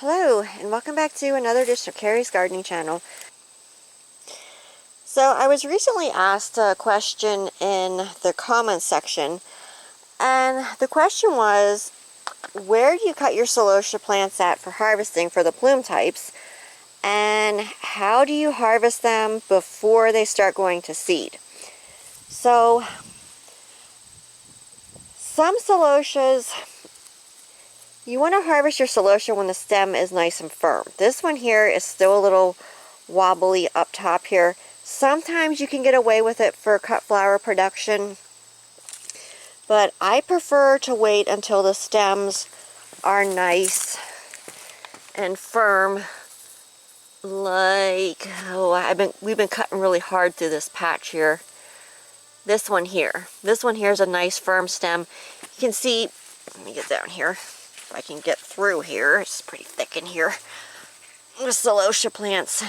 Hello, and welcome back to another edition of Carrie's Gardening Channel. So I was recently asked a question in the comments section, and the question was, where do you cut your Celosia plants at for harvesting for the plume types, and how do you harvest them before they start going to seed? So some Celosias, you want to harvest your Celosia when the stem is nice and firm. This one here is still a little wobbly up top here. Sometimes you can get away with it for cut flower production, but I prefer to wait until the stems are nice and firm. Like, we've been cutting really hard through this patch here. This one here is a nice firm stem. You can see, let me get down here, if I can get through here. It's pretty thick in here with Celosia plants.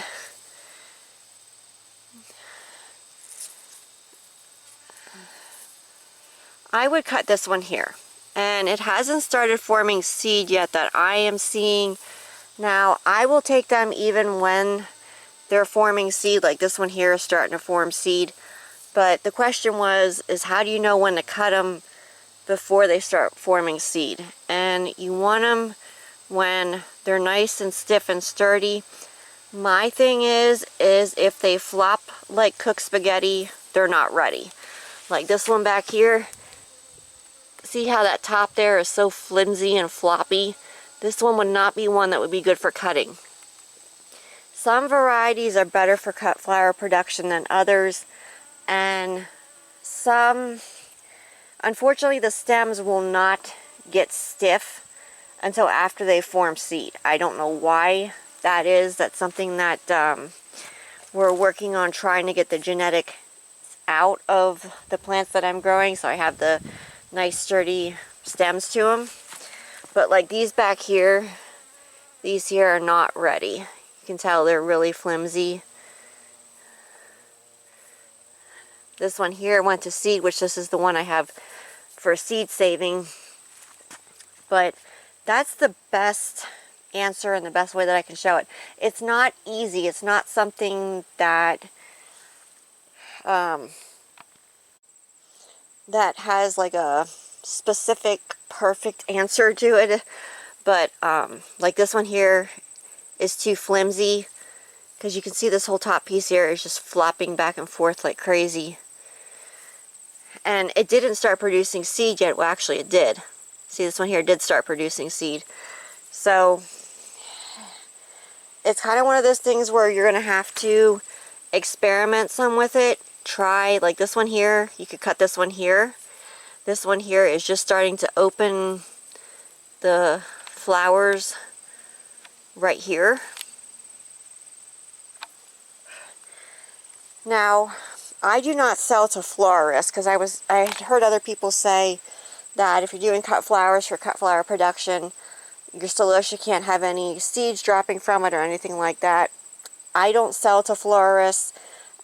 I would cut this one here, and it hasn't started forming seed yet that I am seeing. Now I will take them even when they're forming seed, like this one here is starting to form seed. But the question is how do you know when to cut them before they start forming seed? And you want them when they're nice and stiff and sturdy. My thing is if they flop like cooked spaghetti, they're not ready. Like this one back here, see how that top there is so flimsy and floppy? This one would not be one that would be good for cutting. Some varieties are better for cut flower production than others, and some, unfortunately, the stems will not get stiff until after they form seed. I don't know why that is. That's something that we're working on, trying to get the genetic out of the plants that I'm growing, so I have the nice sturdy stems to them. But like these back here, these here are not ready. You can tell they're really flimsy. This one here went to seed, which this is the one I have for seed saving. But that's the best answer and the best way that I can show it. It's not easy. It's not something that that has like a specific perfect answer to it, but like this one here is too flimsy, because you can see this whole top piece here is just flopping back and forth like crazy, and it didn't start producing seed yet. Well, actually it did. See, this one here did start producing seed. So it's kind of one of those things where you're gonna have to experiment some with it. Try, like this one here, you could cut this one here. This one here is just starting to open the flowers right here. Now, I do not sell to florists, because I had heard other people say that if you're doing cut flowers for cut flower production, your Celosia can't have any seeds dropping from it or anything like that. I don't sell to florists.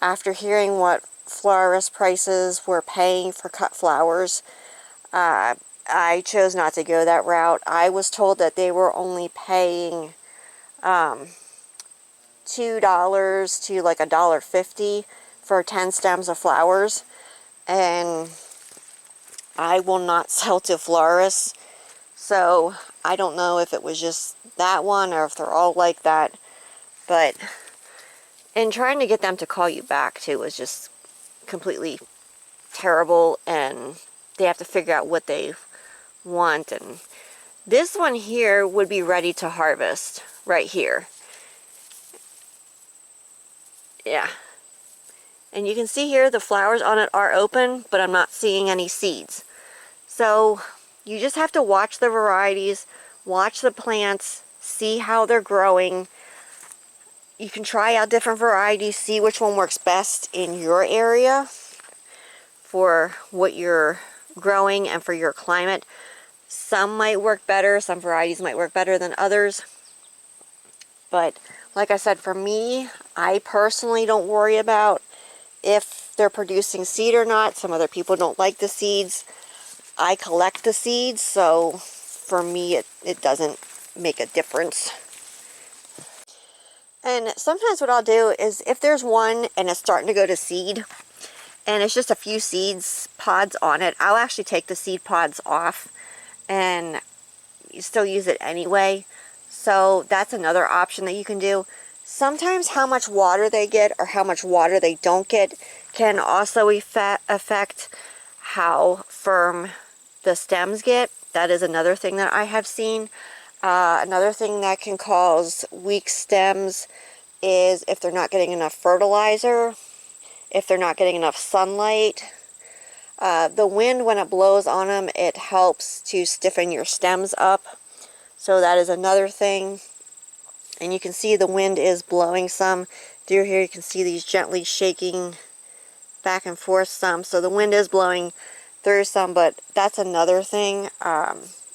After hearing what florist prices were paying for cut flowers, I chose not to go that route. I was told that they were only paying $2 to like $1.50 for 10 stems of flowers, and I will not sell to florists. So I don't know if it was just that one or if they're all like that, but and trying to get them to call you back too was just completely terrible, and they have to figure out what they want. And this one here would be ready to harvest right here. Yeah, and you can see here the flowers on it are open, but I'm not seeing any seeds. So you just have to watch the varieties, watch the plants, see how they're growing. You can try out different varieties, see which one works best in your area for what you're growing and for your climate. Some might work better, some varieties might work better than others. But like I said, for me, I personally don't worry about if they're producing seed or not. Some other people don't like the seeds. I collect the seeds, so for me it doesn't make a difference. And sometimes what I'll do is if there's one and it's starting to go to seed and it's just a few seeds pods on it, I'll actually take the seed pods off and you still use it anyway. So that's another option that you can do. Sometimes how much water they get or how much water they don't get can also affect how firm the stems get. That is another thing that I have seen. Another thing that can cause weak stems is if they're not getting enough fertilizer, if they're not getting enough sunlight. The wind, when it blows on them, it helps to stiffen your stems up. So that is another thing. And you can see the wind is blowing some. Through here you can see these gently shaking back and forth some. So the wind is blowing through some, but that's another thing.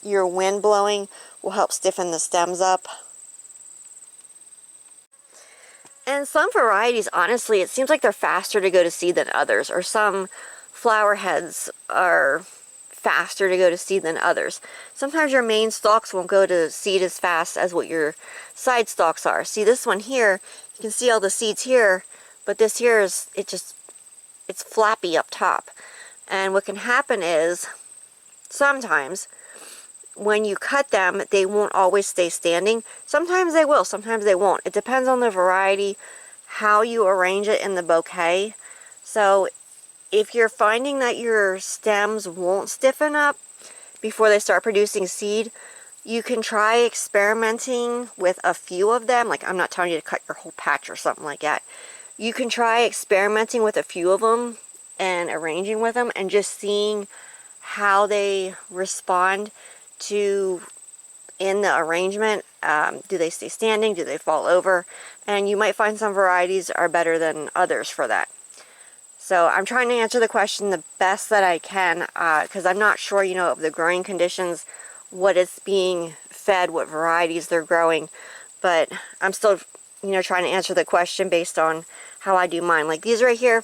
Your wind blowing will help stiffen the stems up. And some varieties, honestly, it seems like they're faster to go to seed than others, or some flower heads are faster to go to seed than others. Sometimes your main stalks won't go to seed as fast as what your side stalks are. See this one here, you can see all the seeds here, but this here is, it's flappy up top. And what can happen is, sometimes, when you cut them, they won't always stay standing. Sometimes they will, sometimes they won't. It depends on the variety, how you arrange it in the bouquet. So if you're finding that your stems won't stiffen up before they start producing seed, you can try experimenting with a few of them. Like, I'm not telling you to cut your whole patch or something like that. You can try experimenting with a few of them and arranging with them and just seeing how they respond to in the arrangement. Do they stay standing? Do they fall over? And you might find some varieties are better than others for that. So I'm trying to answer the question the best that I can, because I'm not sure, you know, of the growing conditions, what is being fed, what varieties they're growing. But I'm still, you know, trying to answer the question based on how I do mine. Like these right here,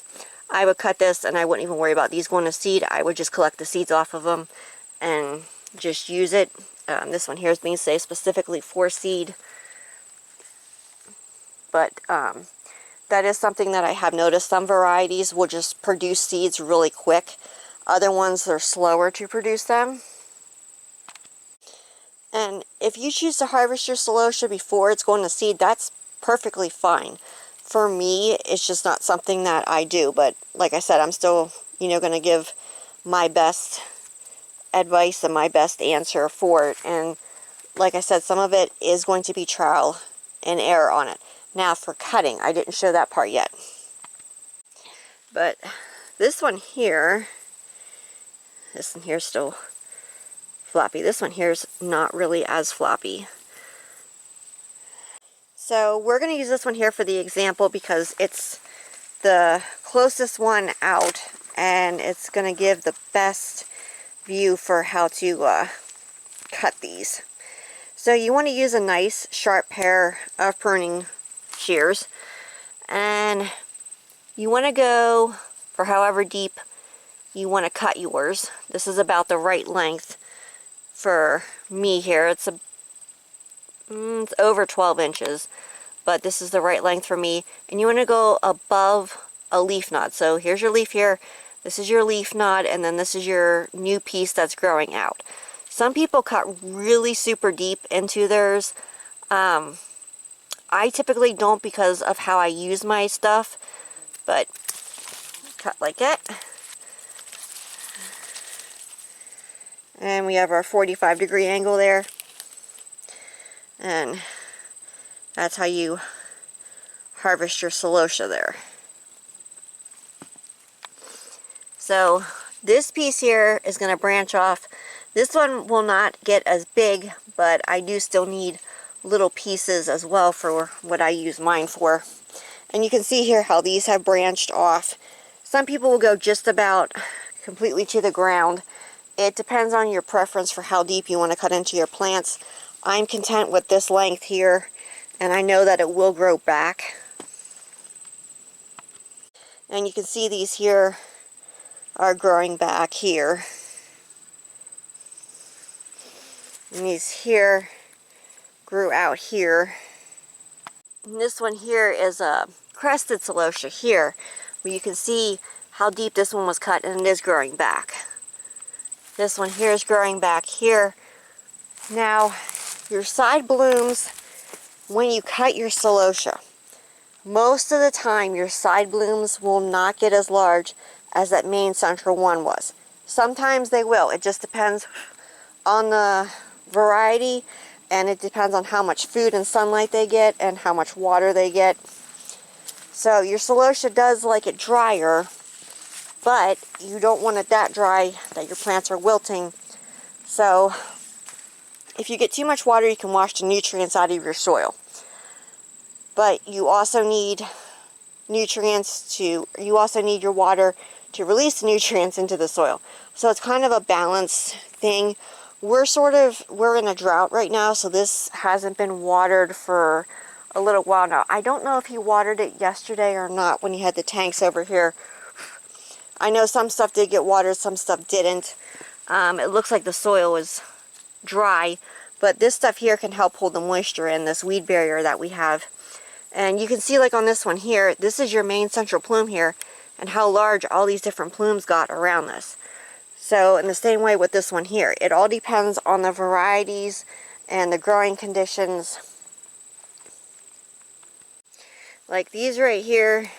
I would cut this and I wouldn't even worry about these going to seed. I would just collect the seeds off of them and just use it. This one here is being saved specifically for seed. But that is something that I have noticed. Some varieties will just produce seeds really quick. Other ones are slower to produce them. And if you choose to harvest your celosia before it's going to seed, that's perfectly fine. For me, it's just not something that I do. But like I said, I'm still, you know, going to give my best advice and my best answer for it. And like I said, some of it is going to be trial and error on it. Now for cutting, I didn't show that part yet. But this one here is still floppy. This one here is not really as floppy. So we're going to use this one here for the example because it's the closest one out and it's going to give the best view for how to cut these. So you want to use a nice sharp pair of pruning shears, and you want to go for however deep you want to cut yours. This is about the right length for me here. It's over 12 inches, but this is the right length for me. And you want to go above a leaf knot. So here's your leaf here, this is your leaf knot, and then this is your new piece that's growing out. Some people cut really super deep into theirs. I typically don't because of how I use my stuff, but cut like that. And we have our 45-degree angle there. And that's how you harvest your celosia there. So this piece here is going to branch off. This one will not get as big, but I do still need little pieces as well for what I use mine for. And you can see here how these have branched off. Some people will go just about completely to the ground. It depends on your preference for how deep you want to cut into your plants. I'm content with this length here, and I know that it will grow back. And you can see these here are growing back here. And these here grew out here. And this one here is a crested celosia here, where you can see how deep this one was cut, and it is growing back. This one here is growing back here. Now, your side blooms, when you cut your celosia, most of the time your side blooms will not get as large as that main central one was. Sometimes they will. It just depends on the variety, and it depends on how much food and sunlight they get and how much water they get. So your celosia does like it drier, but you don't want it that dry that your plants are wilting. So if you get too much water, you can wash the nutrients out of your soil. But you also need you also need your water to release the nutrients into the soil. So it's kind of a balance thing. We're in a drought right now, so this hasn't been watered for a little while now. I don't know if he watered it yesterday or not when he had the tanks over here. I know some stuff did get watered, some stuff didn't. It looks like the soil is dry, but this stuff here can help hold the moisture in, this weed barrier that we have. And you can see, like on this one here, this is your main central plume here, and how large all these different plumes got around this. So in the same way with this one here, it all depends on the varieties and the growing conditions. Like these right here,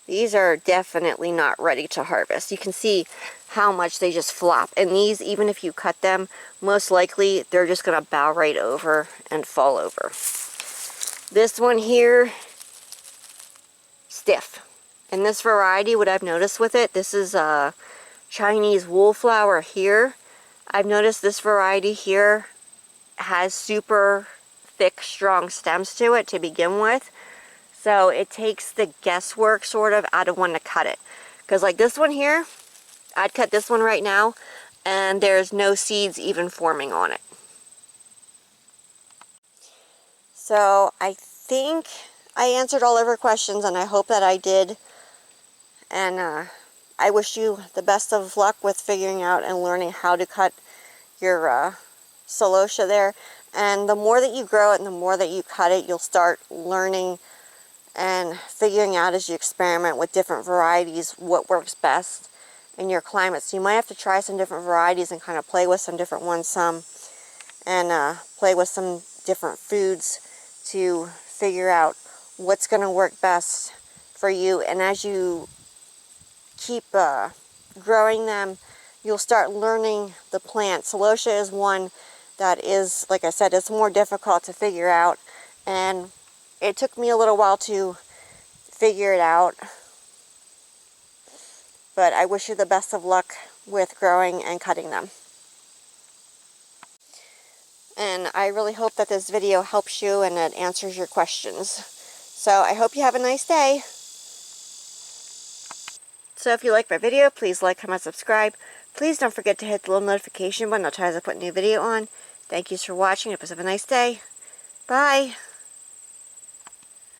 these are definitely not ready to harvest. You can see how much they just flop. And these, even if you cut them, most likely they're just going to bow right over and fall over. This one here, stiff. And this variety, what I've noticed with it, this is a Chinese woolflower here. I've noticed this variety here has super thick, strong stems to it to begin with. So it takes the guesswork sort of out of when to cut it. Because like this one here, I'd cut this one right now, and there's no seeds even forming on it. So I think I answered all of her questions, and I hope that I did. And I wish you the best of luck with figuring out and learning how to cut your celosia there. And the more that you grow it and the more that you cut it, you'll start learning and figuring out as you experiment with different varieties what works best in your climate. So you might have to try some different varieties and kind of play with some different ones and play with some different foods to figure out what's going to work best for you. And as you keep growing them, you'll start learning the plant. Celosia is one that is, like I said, it's more difficult to figure out, and it took me a little while to figure it out. But I wish you the best of luck with growing and cutting them. And I really hope that this video helps you and it answers your questions. So I hope you have a nice day. So if you like my video, please like, comment, subscribe. Please don't forget to hit the little notification button. I'll try to put a new video on. Thank you for watching. Have a nice day. Bye.